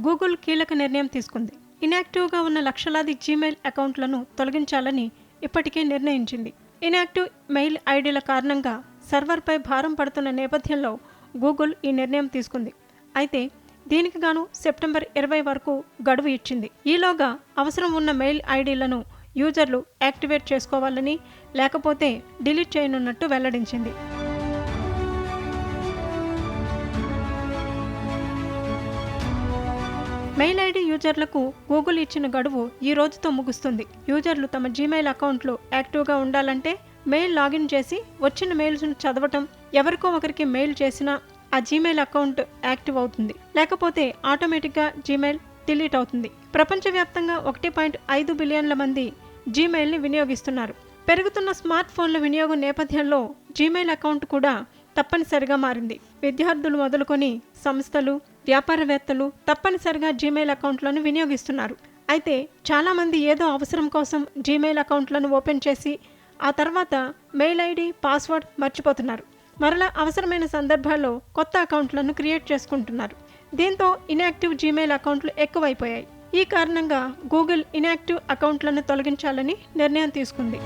Google కీలక నిర్ణయం తీసుకుంది. ఇన్యాక్టివ్గా ఉన్న లక్షలాది జీమెయిల్ అకౌంట్లను తొలగించాలని ఇప్పటికే నిర్ణయించింది. ఇన్యాక్టివ్ మెయిల్ ఐడీల కారణంగా సర్వర్పై భారం పడుతున్న నేపథ్యంలో గూగుల్ ఈ నిర్ణయం తీసుకుంది. అయితే దీనికి గాను సెప్టెంబర్ 20 వరకు గడువు ఇచ్చింది. ఈలోగా అవసరం ఉన్న మెయిల్ ఐడీలను యూజర్లు యాక్టివేట్ చేసుకోవాలని, లేకపోతే డిలీట్ చేయనున్నట్టు వెల్లడించింది. మెయిల్ ఐడి యూజర్లకు గూగుల్ ఇచ్చిన గడువు ఈ రోజుతో ముగుస్తుంది. యూజర్లు తమ జీమెయిల్ అకౌంట్లు యాక్టివ్గా ఉండాలంటే మెయిల్ లాగిన్ చేసి వచ్చిన మెయిల్స్ను చదవటం, ఎవరికో ఒకరికి మెయిల్ చేసినా ఆ జీమెయిల్ అకౌంట్ యాక్టివ్ అవుతుంది. లేకపోతే ఆటోమేటిక్గా జీమెయిల్ డిలీట్ అవుతుంది. ప్రపంచవ్యాప్తంగా 1.5 బిలియన్ల మంది జీమెయిల్ని వినియోగిస్తున్నారు. పెరుగుతున్న స్మార్ట్ ఫోన్ల వినియోగం నేపథ్యంలో జీమెయిల్ అకౌంట్ కూడా తప్పనిసరిగా మారింది. విద్యార్థులు మొదలుకొని సంస్థలు, వ్యాపారవేత్తలు తప్పనిసరిగా జీమెయిల్ అకౌంట్లను వినియోగిస్తున్నారు. అయితే చాలామంది ఏదో అవసరం కోసం జీమెయిల్ అకౌంట్లను ఓపెన్ చేసి ఆ తర్వాత మెయిల్ ఐడి, పాస్వర్డ్ మర్చిపోతున్నారు. మరలా అవసరమైన సందర్భాల్లో కొత్త అకౌంట్లను క్రియేట్ చేసుకుంటున్నారు. దీంతో ఇన్యాక్టివ్ జీమెయిల్ అకౌంట్లు ఎక్కువైపోయాయి. ఈ కారణంగా గూగుల్ ఇన్యాక్టివ్ అకౌంట్లను తొలగించాలని నిర్ణయం తీసుకుంది.